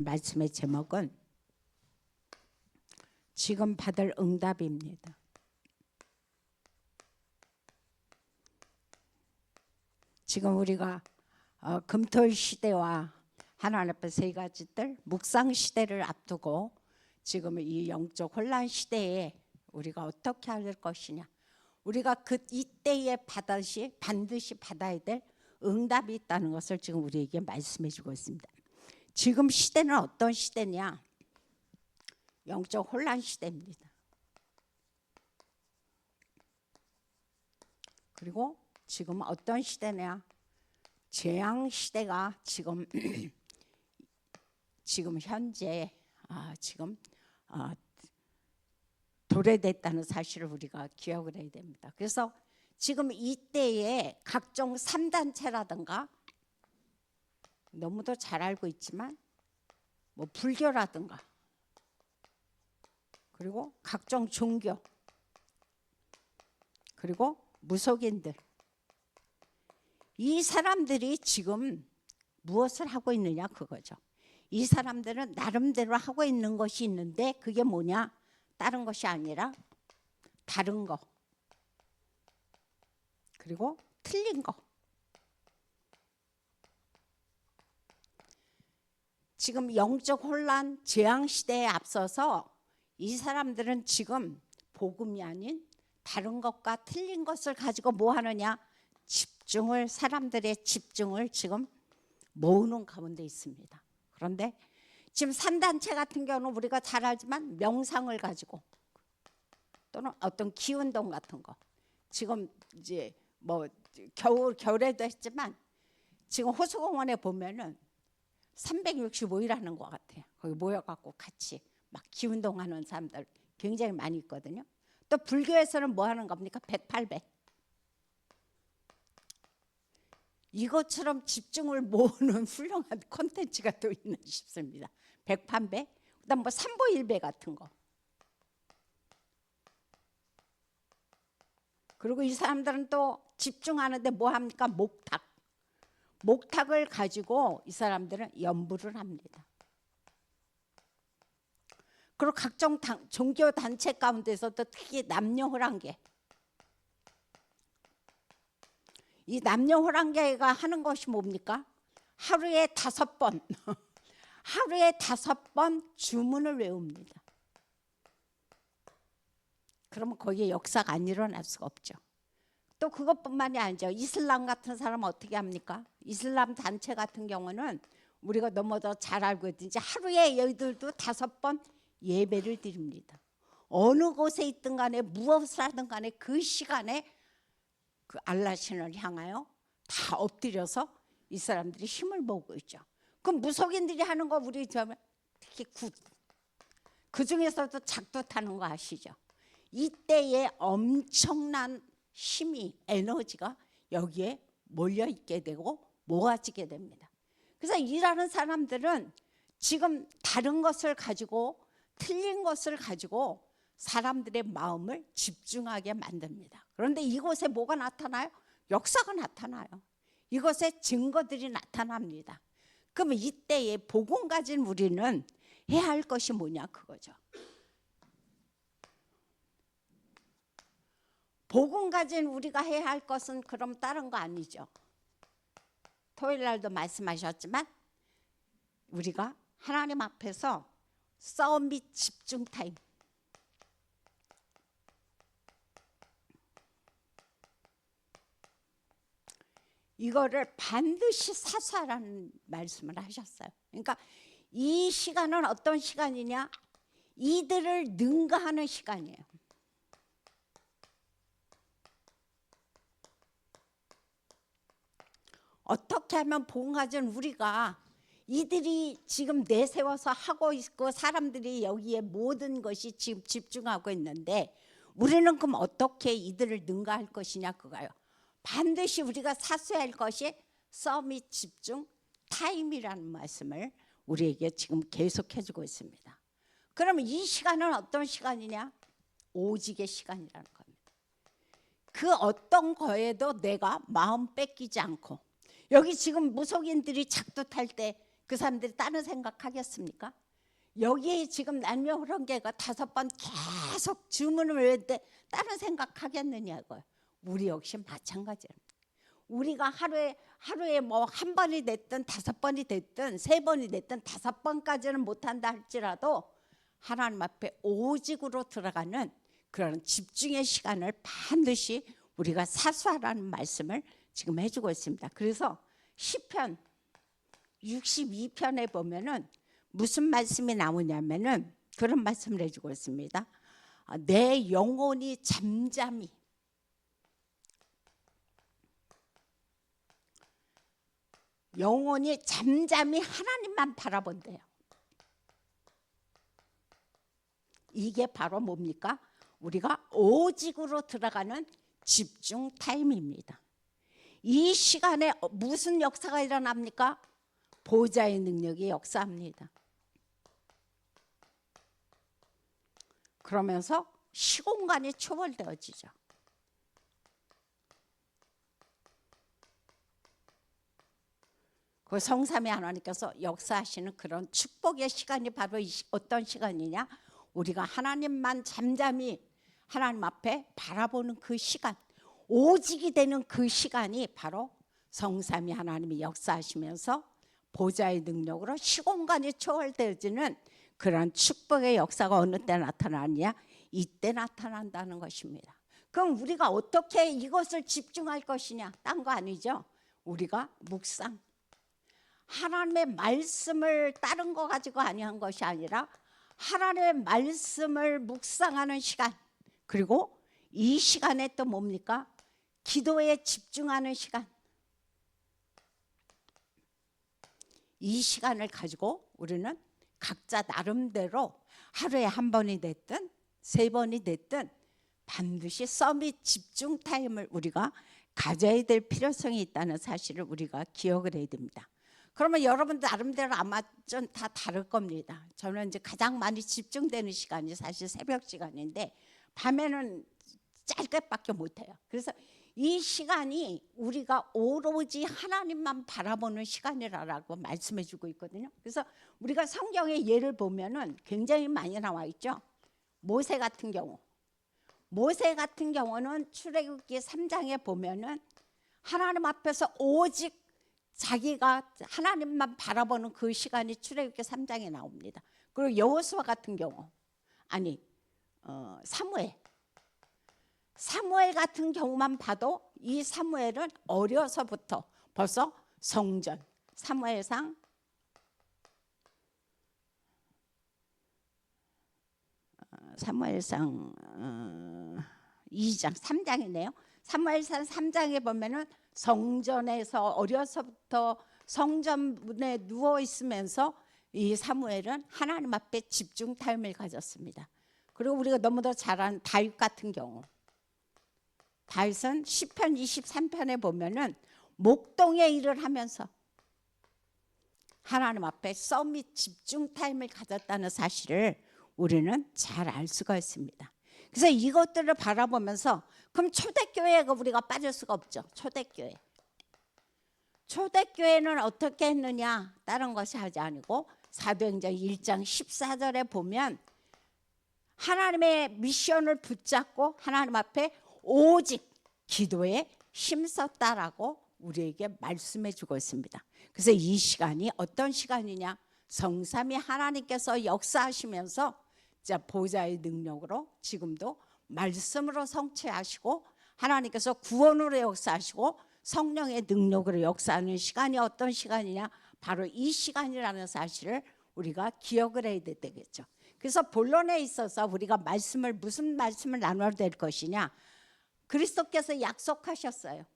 말씀의 제목은 지금 받을 응답입니다. 지금 우리가 금토일 시대와 하나님 앞에 세 가지들 묵상 시대를 앞두고 지금 이 영적 혼란 시대에 우리가 어떻게 할 것이냐, 우리가 이때에 반드시 받아야 될 응답이 있다는 것을 지금 우리에게 말씀해 주고 있습니다. 지금 시대는 어떤 시대냐? 영적 혼란 시대입니다. 그리고 지금 어떤 시대냐? 재앙 시대가 지금 현재 도래됐다는 사실을 우리가 기억을 해야 됩니다. 그래서 지금 이때에 각종 3단체라든가 너무도 잘 알고 있지만 뭐 불교라든가 그리고 각종 종교 그리고 무속인들, 이 사람들이 지금 무엇을 하고 있느냐 그거죠. 이 사람들은 나름대로 하고 있는 것이 있는데 그게 뭐냐? 다른 것이 아니라 다른 거 그리고 틀린 거. 지금 영적 혼란 재앙 시대에 앞서서 이 사람들은 지금 복음이 아닌 다른 것과 틀린 것을 가지고 뭐 하느냐? 사람들의 집중을 지금 모으는 가운데 있습니다. 그런데 지금 3단체 같은 경우는 우리가 잘 알지만 명상을 가지고 또는 어떤 기운동 같은 거, 지금 이제 뭐 겨울에도 했지만 지금 호수공원에 보면은 365일 하는 것 같아요. 거기 모여갖고 같이 막 기운동하는 사람들 굉장히 많이 있거든요. 또 불교에서는 뭐 하는 겁니까? 108배. 이것처럼 집중을 모으는 훌륭한 콘텐츠가 또 있나 싶습니다. 108배, 그다음 뭐 삼보일배 같은 거. 그리고 이 사람들은 또 집중하는데 뭐 합니까? 목탁을 가지고 이 사람들은 연부를 합니다. 그리고 각종 종교 단체 가운데서도 특히 남녀호랑계, 이 남녀호랑계가 하는 것이 뭡니까? 하루에 5번 하루에 5번 주문을 외웁니다. 그러면 거기에 역사가 안 일어날 수가 없죠. 또 그것뿐만이 아니죠. 이슬람 같은 사람은 어떻게 합니까? 이슬람 단체 같은 경우는 우리가 너무도 잘 알고 있든지 하루에 여기들도 5번 예배를 드립니다. 어느 곳에 있든 간에 무엇을 하든 간에 그 시간에 그 알라 신을 향하여 다 엎드려서 이 사람들이 힘을 모으고 있죠. 그럼 무속인들이 하는 거 우리 특히 그 중에서도 작두 타는 거 아시죠? 이때에 엄청난 힘이, 에너지가 여기에 몰려 있게 되고 모아지게 됩니다. 그래서 일하는 사람들은 지금 다른 것을 가지고 틀린 것을 가지고 사람들의 마음을 집중하게 만듭니다. 그런데 이곳에 뭐가 나타나요? 역사가 나타나요. 이것에 증거들이 나타납니다. 그러면 이때에 복음 가진 우리는 해야 할 것이 뭐냐 그거죠. 복음 가진 우리가 해야 할 것은 그럼 다른 거 아니죠. 토요일 날도 말씀하셨지만 우리가 하나님 앞에서 싸움 및 집중 타임, 이거를 반드시 사수하라는 말씀을 하셨어요. 그러니까 이 시간은 어떤 시간이냐? 이들을 능가하는 시간이에요. 어떻게 하면 복음 가진 우리가 이들이 지금 내세워서 하고 있고 사람들이 여기에 모든 것이 지금 집중하고 있는데 우리는 그럼 어떻게 이들을 능가할 것이냐 그거예요. 반드시 우리가 사수해야 할 것이 서밋 집중 타임이라는 말씀을 우리에게 지금 계속해주고 있습니다. 그러면 이 시간은 어떤 시간이냐? 오직의 시간이라는 겁니다. 그 어떤 거에도 내가 마음 뺏기지 않고, 여기 지금 무속인들이 작두 탈 때 그 사람들이 다른 생각하겠습니까? 여기에 지금 남녀호랑개가 5번 계속 주문을 외우는데 다른 생각하겠느냐고요. 우리 역시 마찬가지입니다. 우리가 하루에 뭐 한 번이 됐든 5번이 됐든 3번이 됐든 5번까지는 못한다 할지라도 하나님 앞에 오직으로 들어가는 그런 집중의 시간을 반드시 우리가 사수하라는 말씀을 지금 해주고 있습니다. 그래서 시편 62편에 보면은 무슨 말씀이 나오냐면은 그런 말씀을 해주고 있습니다. 내 영혼이 잠잠히 하나님만 바라본대요. 이게 바로 뭡니까? 우리가 오직으로 들어가는 집중 타임입니다. 이 시간에 무슨 역사가 일어납니까? 보좌의 능력이 역사합니다. 그러면서 시공간이 초월되어지죠. 그 성삼위 하나님께서 역사하시는 그런 축복의 시간이 바로 어떤 시간이냐? 우리가 하나님만 잠잠히 하나님 앞에 바라보는 그 시간, 오직이 되는 그 시간이 바로 성삼위 하나님이 역사하시면서 보좌의 능력으로 시공간이 초월되어지는 그런 축복의 역사가 어느 때 나타나느냐? 이때 나타난다는 것입니다. 그럼 우리가 어떻게 이것을 집중할 것이냐? 딴 거 아니죠. 우리가 묵상, 하나님의 말씀을 다른 거 가지고 아니한 것이 아니라 하나님의 말씀을 묵상하는 시간, 그리고 이 시간에 또 뭡니까? 기도에 집중하는 시간. 이 시간을 가지고 우리는 각자 나름대로 하루에 1번이 됐든 3번이 됐든 반드시 서밋 집중 타임을 우리가 가져야 될 필요성이 있다는 사실을 우리가 기억을 해야 됩니다. 그러면 여러분들 나름대로 아마 좀 다 다를 겁니다. 저는 이제 가장 많이 집중되는 시간이 사실 새벽 시간인데 밤에는 짧게밖에 못해요. 그래서 이 시간이 우리가 오로지 하나님만 바라보는 시간이라고 말씀해 주고 있거든요. 그래서 우리가 성경의 예를 보면은 굉장히 많이 나와 있죠. 모세 같은 경우는 출애굽기 3장에 보면은 하나님 앞에서 오직 자기가 하나님만 바라보는 그 시간이 출애굽기 3장에 나옵니다. 그리고 여호수아 같은 경우, 사무엘 같은 경우만 봐도 이 사무엘은 어려서부터 벌써 성전, 사무엘상 2장, 3장이네요. 사무엘상 3장에 보면은 성전에서 어려서부터 성전문에 누워 있으면서 이 사무엘은 하나님 앞에 집중 타임을 가졌습니다. 그리고 우리가 너무도 잘 아는 다윗 같은 경우, 다윗은 시편 23편에 보면은 목동의 일을 하면서 하나님 앞에 서밋 집중 타임을 가졌다는 사실을 우리는 잘 알 수가 있습니다. 그래서 이것들을 바라보면서 그럼 초대교회가 우리가 빠질 수가 없죠. 초대교회는 어떻게 했느냐? 다른 것이 하지 아니고 사도행전 1장 14절에 보면 하나님의 미션을 붙잡고 하나님 앞에 오직 기도에 힘썼다라고 우리에게 말씀해 주고 있습니다. 그래서 이 시간이 어떤 시간이냐? 성삼위 하나님께서 역사하시면서 보좌의 능력으로 지금도 말씀으로 성취하시고 하나님께서 구원으로 역사하시고 성령의 능력으로 역사하는 시간이 어떤 시간이냐? 바로 이 시간이라는 사실을 우리가 기억을 해야 되겠죠. 그래서 본론에 있어서 우리가 무슨 말씀을 나눠야 될 것이냐? 그리스도께서 약속하셨어요.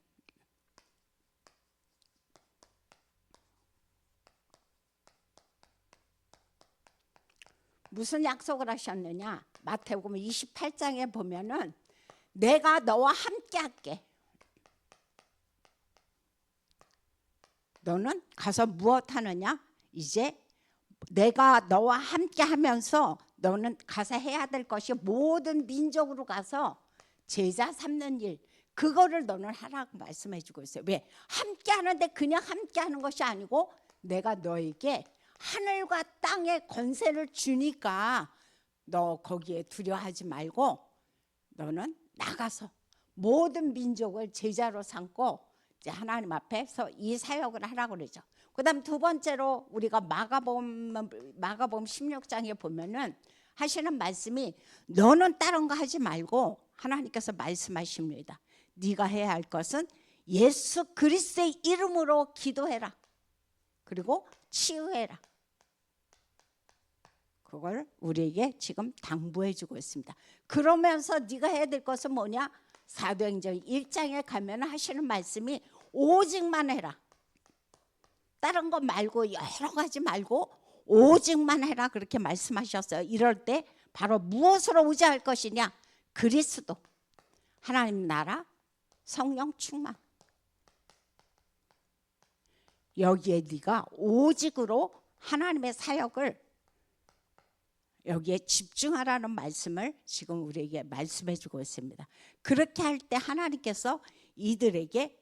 무슨 약속을 하셨느냐? 마태복음 28장에 보면은 내가 너와 함께 할게. 너는 가서 무엇 하느냐? 이제 내가 너와 함께 하면서 너는 가서 해야 될 것이 모든 민족으로 가서 제자 삼는 일, 그거를 너는 하라고 말씀해 주고 있어요. 왜? 함께 하는데 그냥 함께 하는 것이 아니고 내가 너에게 하늘과 땅의 권세를 주니까 너 거기에 두려워하지 말고 너는 나가서 모든 민족을 제자로 삼고 이제 하나님 앞에서 이 사역을 하라고 그러죠. 그다음 두 번째로 우리가 마가복음 16장에 보면은 하시는 말씀이 너는 다른 거 하지 말고 하나님께서 말씀하십니다. 네가 해야 할 것은 예수 그리스도의 이름으로 기도해라. 그리고 치유해라. 그걸 우리에게 지금 당부해 주고 있습니다. 그러면서 네가 해야 될 것은 뭐냐? 사도행전 1장에 가면 하시는 말씀이 오직만 해라. 다른 거 말고 여러 가지 말고 오직만 해라 그렇게 말씀하셨어요. 이럴 때 바로 무엇으로 의지할 것이냐? 그리스도, 하나님 나라, 성령 충만. 여기에 네가 오직으로 하나님의 사역을 여기에 집중하라는 말씀을 지금 우리에게 말씀해 주고 있습니다. 그렇게 할 때 하나님께서 이들에게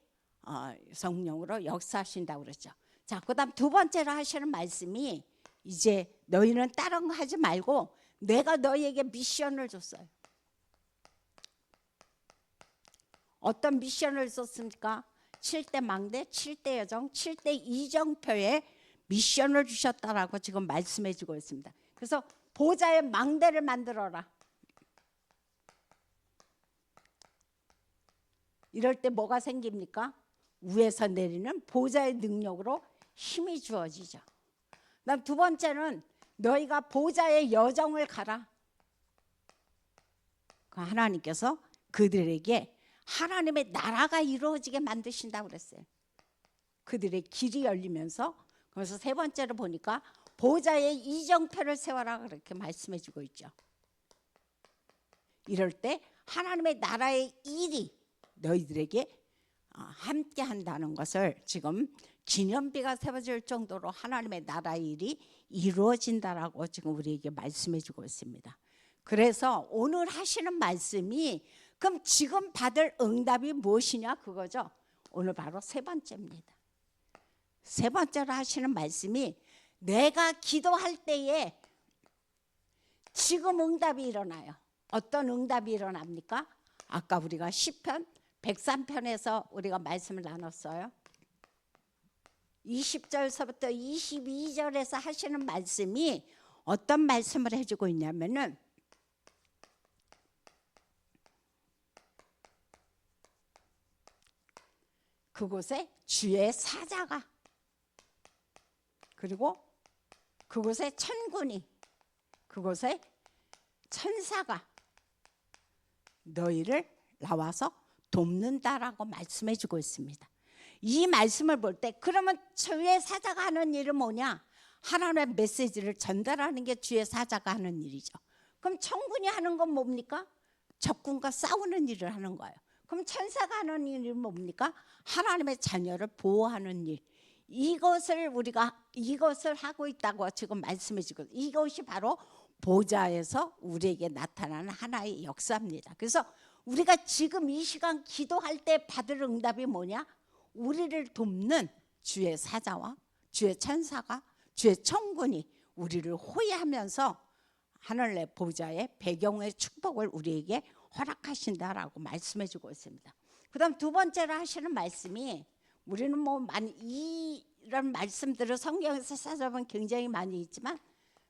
성령으로 역사하신다고 그러죠. 자, 그다음 두 번째로 하시는 말씀이 이제 너희는 다른 거 하지 말고 내가 너희에게 미션을 줬어요. 어떤 미션을 줬습니까? 7대 망대, 7대 여정, 7대 이정표에 미션을 주셨다라고 지금 말씀해 주고 있습니다. 그래서 보좌의 망대를 만들어라. 이럴 때 뭐가 생깁니까? 위에서 내리는 보좌의 능력으로 힘이 주어지죠. 그다음 두 번째는 너희가 보좌의 여정을 가라. 하나님께서 그들에게 하나님의 나라가 이루어지게 만드신다고 그랬어요. 그들의 길이 열리면서 그래서 세 번째로 보니까 보좌의 이정표를 세워라 그렇게 말씀해 주고 있죠. 이럴 때 하나님의 나라의 일이 너희들에게 함께 한다는 것을 지금 기념비가 세워질 정도로 하나님의 나라의 일이 이루어진다라고 지금 우리에게 말씀해 주고 있습니다. 그래서 오늘 하시는 말씀이 그럼 지금 받을 응답이 무엇이냐 그거죠. 오늘 바로 세 번째입니다. 세 번째로 하시는 말씀이 내가 기도할 때에 지금 응답이 일어나요. 어떤 응답이 일어납니까? 아까 우리가 시편 103편에서 우리가 말씀을 나눴어요. 20절서부터 22절에서 하시는 말씀이 어떤 말씀을 해주고 있냐면은 그곳에 주의 사자가 그리고 그곳에 천군이 그곳에 천사가 너희를 나와서 돕는다라고 말씀해 주고 있습니다. 이 말씀을 볼 때 그러면 주의 사자가 하는 일은 뭐냐? 하나님의 메시지를 전달하는 게 주의 사자가 하는 일이죠. 그럼 천군이 하는 건 뭡니까? 적군과 싸우는 일을 하는 거예요. 그럼 천사가 하는 일은 뭡니까? 하나님의 자녀를 보호하는 일. 우리가 이것을 하고 있다고 지금 말씀해 주고 이것이 바로 보좌에서 우리에게 나타나는 하나의 역사입니다. 그래서 우리가 지금 이 시간 기도할 때 받을 응답이 뭐냐? 우리를 돕는 주의 사자와 주의 천사가 주의 천군이 우리를 호위하면서 하늘의 보좌의 배경의 축복을 우리에게 허락하신다라고 말씀해 주고 있습니다. 그다음 두 번째로 하시는 말씀이 우리는 뭐 많이 이런 말씀들을 성경에서 찾아보면 굉장히 많이 있지만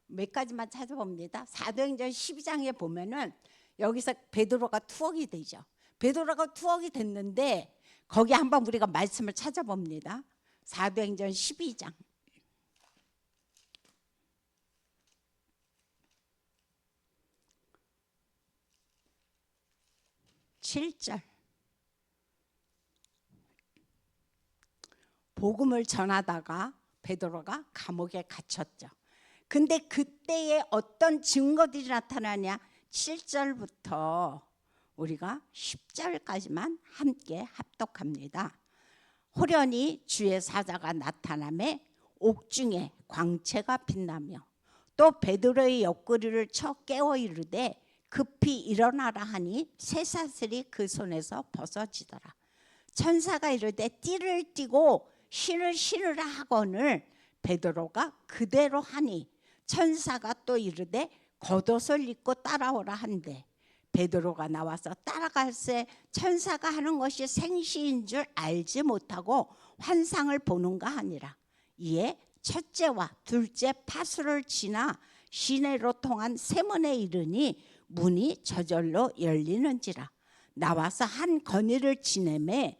몇 가지만 찾아봅니다. 사도행전 12장에 보면은 여기서 베드로가 투옥이 되죠. 베드로가 투옥이 됐는데 거기 한번 우리가 말씀을 찾아봅니다. 사도행전 12장 7절 복음을 전하다가 베드로가 감옥에 갇혔죠. 근데 그때에 어떤 증거들이 나타나냐? 7절부터 우리가 10절까지만 함께 합독합니다. 호련히 주의 사자가 나타나매 옥중에 광채가 빛나며 또 베드로의 옆구리를 쳐 깨워 이르되 급히 일어나라 하니 쇠사슬이 그 손에서 벗어지더라. 천사가 이르되 띠를 띠고 신을 신으라 하거늘 베드로가 그대로 하니 천사가 또 이르되 겉옷을 입고 따라오라 한대 베드로가 나와서 따라갈새 천사가 하는 것이 생시인 줄 알지 못하고 환상을 보는가 하니라. 이에 첫째와 둘째 파수를 지나 시내로 통한 세문에 이르니 문이 저절로 열리는지라. 나와서 한 거니를 지나매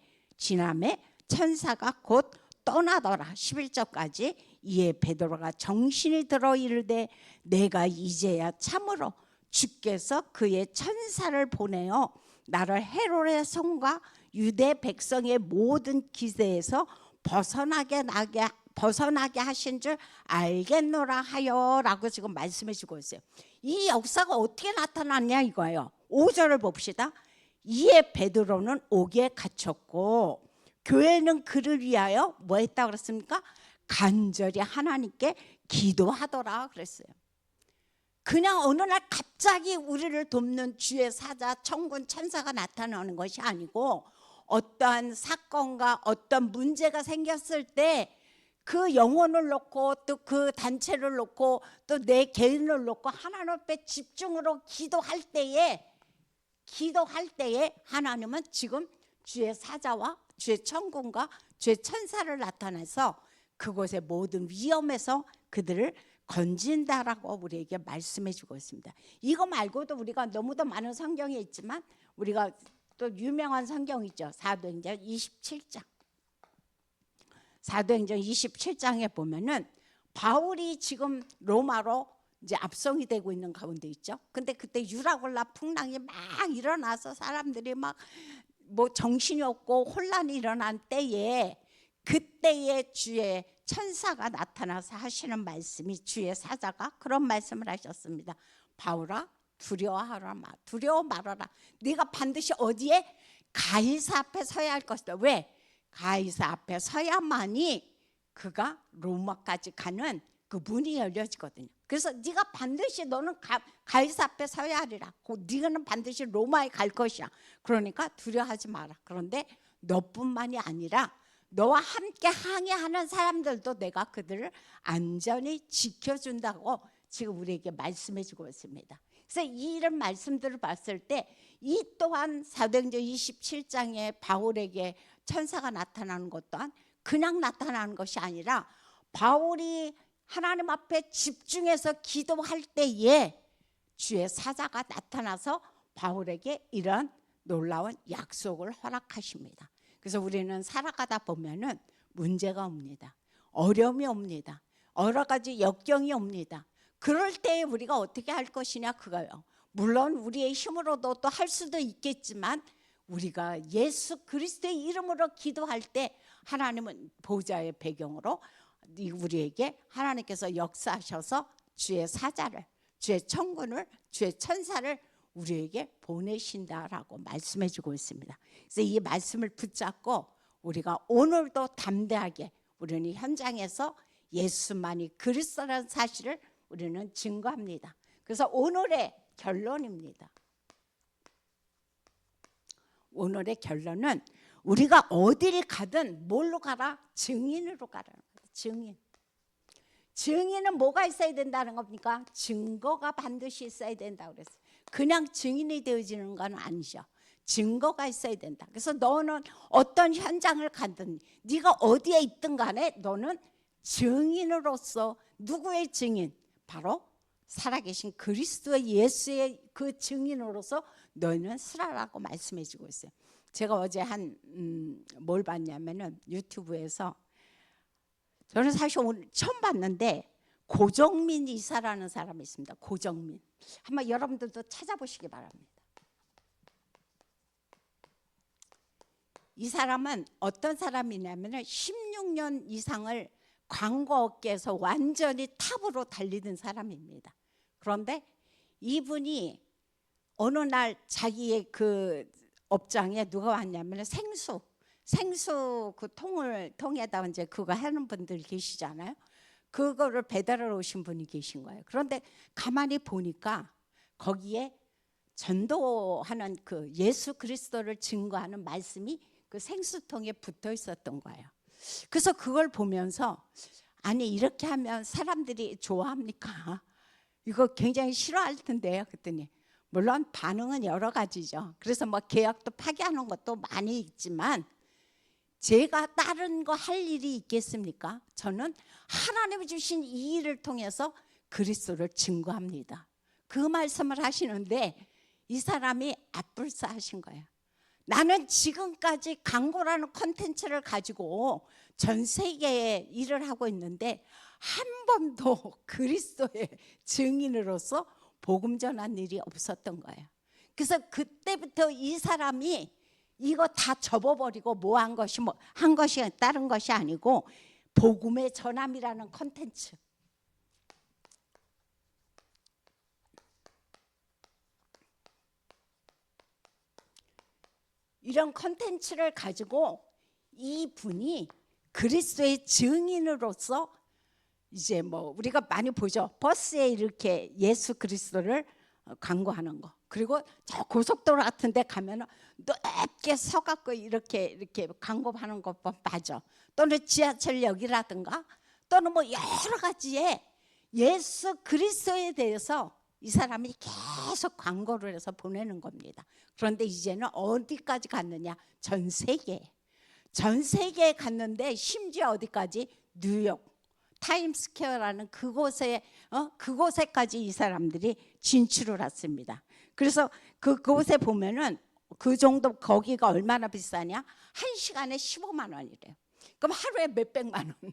천사가 곧 떠나더라. 11절까지. 이에 베드로가 정신이 들어 이르되 내가 이제야 참으로 주께서 그의 천사를 보내어 나를 헤롯의 손과 유대 백성의 모든 기세에서 벗어나게 하신 줄 알겠노라 하여라고 지금 말씀해 주고 있어요. 이 역사가 어떻게 나타났냐 이거예요. 5절을 봅시다. 이에 베드로는 옥에 갇혔고 교회는 그를 위하여 뭐 했다고 그랬습니까? 간절히 하나님께 기도하더라 그랬어요. 그냥 어느 날 갑자기 우리를 돕는 주의 사자 천군 천사가 나타나는 것이 아니고 어떠한 사건과 어떤 문제가 생겼을 때 그 영혼을 놓고 또 그 단체를 놓고 또 내 개인을 놓고 하나님 앞에 집중으로 기도할 때에 하나님은 지금 주의 사자와 주의 천군과 주의 천사를 나타내서 그곳의 모든 위험에서 그들을 건진다라고 우리에게 말씀해 주고 있습니다. 이거 말고도 우리가 너무도 많은 성경이 있지만 우리가 또 유명한 성경 있죠. 사도행전 27장. 사도행전 27장에 보면은 바울이 지금 로마로 이제 압송이 되고 있는 가운데 있죠. 근데 그때 유라굴라 풍랑이 막 일어나서 사람들이 막 뭐 정신이 없고 혼란이 일어난 때에 그때에 주의 천사가 나타나서 하시는 말씀이 주의 사자가 그런 말씀을 하셨습니다. 바울아 두려워 말아라. 네가 반드시 어디에? 가이사 앞에 서야 할 것이다. 왜? 가이사 앞에 서야만이 그가 로마까지 가는 그 문이 열려지거든요. 그래서 네가 반드시 너는 가이사 앞에 서야 하리라. 네가는 반드시 로마에 갈 것이야. 그러니까 두려워하지 마라. 그런데 너뿐만이 아니라 너와 함께 항해하는 사람들도 내가 그들을 안전히 지켜준다고 지금 우리에게 말씀해 주고 있습니다. 그래서 이런 말씀들을 봤을 때 이 또한 사도행전 27장에 바울에게 천사가 나타나는 것 또한 그냥 나타나는 것이 아니라 바울이 하나님 앞에 집중해서 기도할 때에 주의 사자가 나타나서 바울에게 이런 놀라운 약속을 허락하십니다. 그래서 우리는 살아가다 보면은 문제가 옵니다. 어려움이 옵니다. 여러 가지 역경이 옵니다. 그럴 때 우리가 어떻게 할 것이냐 그거예요. 물론 우리의 힘으로도 또 할 수도 있겠지만 우리가 예수 그리스도의 이름으로 기도할 때 하나님은 보좌의 배경으로 우리에게 하나님께서 역사하셔서 주의 사자를, 주의 천군을, 주의 천사를 우리에게 보내신다라고 말씀해 주고 있습니다. 그래서 이 말씀을 붙잡고 우리가 오늘도 담대하게 우리는 현장에서 예수만이 그리스도라는 사실을 우리는 증거합니다. 그래서 오늘의 결론입니다. 오늘의 결론은 우리가 어디를 가든 뭘로 가라? 증인으로 가라는 거예요. 증인은 뭐가 있어야 된다는 겁니까? 증거가 반드시 있어야 된다고 그랬어요. 그냥 증인이 되어지는 건 아니죠. 증거가 있어야 된다. 그래서 너는 어떤 현장을 가든 네가 어디에 있든 간에 너는 증인으로서 누구의 증인? 바로 살아계신 그리스도의 예수의 그 증인으로서 너희는 쓰라라고 말씀해 주고 있어요. 제가 어제 뭘 봤냐면은 유튜브에서 저는 사실 오늘 처음 봤는데 고정민 이사라는 사람이 있습니다. 고정민. 한번 여러분들도 찾아보시기 바랍니다. 이 사람은 어떤 사람이냐면은 16년 이상을 광고업계에서 완전히 탑으로 달리던 사람입니다. 그런데 이분이 어느 날 자기의 그 업장에 누가 왔냐면 생수 그 통에다 이제 그거 하는 분들 계시잖아요. 그거를 배달하러 오신 분이 계신 거예요. 그런데 가만히 보니까 거기에 전도하는 그 예수 그리스도를 증거하는 말씀이 그 생수통에 붙어 있었던 거예요. 그래서 그걸 보면서 아니 이렇게 하면 사람들이 좋아합니까? 이거 굉장히 싫어할 텐데요. 그랬더니 물론 반응은 여러 가지죠. 그래서 뭐 계약도 파기하는 것도 많이 있지만 제가 다른 거 할 일이 있겠습니까? 저는 하나님이 주신 이 일을 통해서 그리스도를 증거합니다. 그 말씀을 하시는데 이 사람이 앞불싸하신 거예요. 나는 지금까지 광고라는 콘텐츠를 가지고 전 세계에 일을 하고 있는데 한 번도 그리스도의 증인으로서 복음 전한 일이 없었던 거예요. 그래서 그때부터 이 사람이 이거 다 접어버리고 뭐 한 것이 다른 것이 아니고 복음의 전함이라는 콘텐츠. 이런 콘텐츠를 가지고 이 분이 그리스도의 증인으로서 이제 뭐 우리가 많이 보죠. 버스에 이렇게 예수 그리스도를 광고하는 거. 그리고 저 고속도로 같은 데 가면은 넓게 서갖고 이렇게 광고하는 것 봐죠. 또는 지하철역이라든가 또는 뭐 여러 가지에 예수 그리스도에 대해서 이 사람이 계속 광고를 해서 보내는 겁니다. 그런데 이제는 어디까지 갔느냐? 전 세계에 갔는데 심지어 어디까지? 뉴욕 타임스퀘어라는 그곳에까지 이 사람들이 진출을 했습니다. 그래서 그곳에 보면은 그 정도 거기가 얼마나 비싸냐? 1시간에 15만 원이래요. 그럼 하루에 몇백만 원.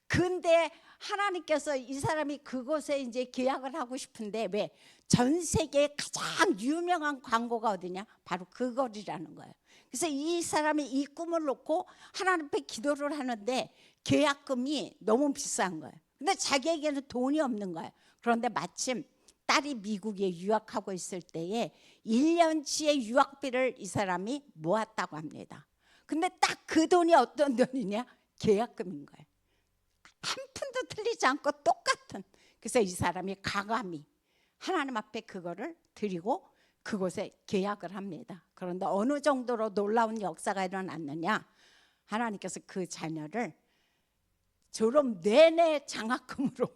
근데 하나님께서 이 사람이 그곳에 이제 계약을 하고 싶은데 왜? 전 세계에 가장 유명한 광고가 어디냐? 바로 그 거리라는 거예요. 그래서 이 사람이 이 꿈을 놓고 하나님 앞에 기도를 하는데 계약금이 너무 비싼 거예요. 근데 자기에게는 돈이 없는 거예요. 그런데 마침 딸이 미국에 유학하고 있을 때에 1년치의 유학비를 이 사람이 모았다고 합니다. 근데 딱 그 돈이 어떤 돈이냐? 계약금인 거예요. 한 푼도 틀리지 않고 똑같은. 그래서 이 사람이 과감히 하나님 앞에 그거를 드리고 그곳에 계약을 합니다. 그런데 어느 정도로 놀라운 역사가 일어났느냐? 하나님께서 그 자녀를 졸업 내내 장학금으로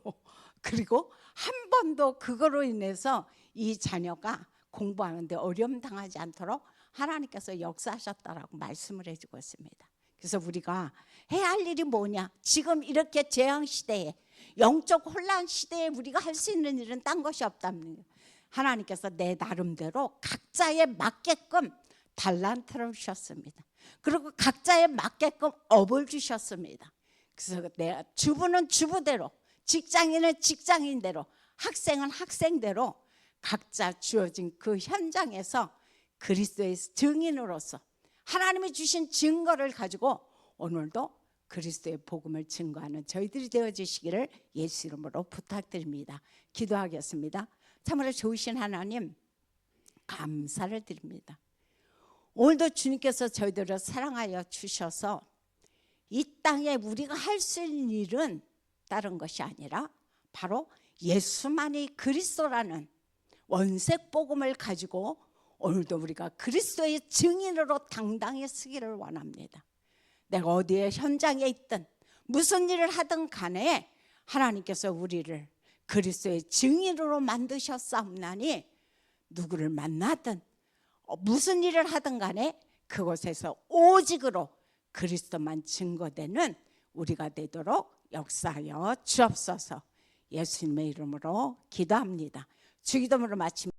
그리고 한 번도 그거로 인해서 이 자녀가 공부하는데 어려움 당하지 않도록 하나님께서 역사하셨다라고 말씀을 해주고 있습니다. 그래서 우리가 해야 할 일이 뭐냐? 지금 이렇게 재앙 시대에 영적 혼란 시대에 우리가 할 수 있는 일은 딴 것이 없답니다. 하나님께서 내 나름대로 각자에 맞게끔 달란트를 주셨습니다. 그리고 각자에 맞게끔 업을 주셨습니다. 그래서 내가 주부는 주부대로, 직장인은 직장인대로, 학생은 학생대로 각자 주어진 그 현장에서 그리스도의 증인으로서 하나님이 주신 증거를 가지고 오늘도 그리스도의 복음을 증거하는 저희들이 되어주시기를 예수 이름으로 부탁드립니다. 기도하겠습니다. 참으로 좋으신 하나님 감사를 드립니다. 오늘도 주님께서 저희들을 사랑하여 주셔서 이 땅에 우리가 할 수 있는 일은 다른 것이 아니라 바로 예수만이 그리스도라는 원색 복음을 가지고 오늘도 우리가 그리스도의 증인으로 당당히 서기를 원합니다. 내가 어디에 현장에 있든 무슨 일을 하든 간에 하나님께서 우리를 그리스도의 증인으로 만드셨사옵나니 누구를 만나든 무슨 일을 하든 간에 그곳에서 오직으로 그리스도만 증거되는 우리가 되도록 역사하여 주옵소서. 예수님의 이름으로 기도합니다. 주기도문을 마칩니다.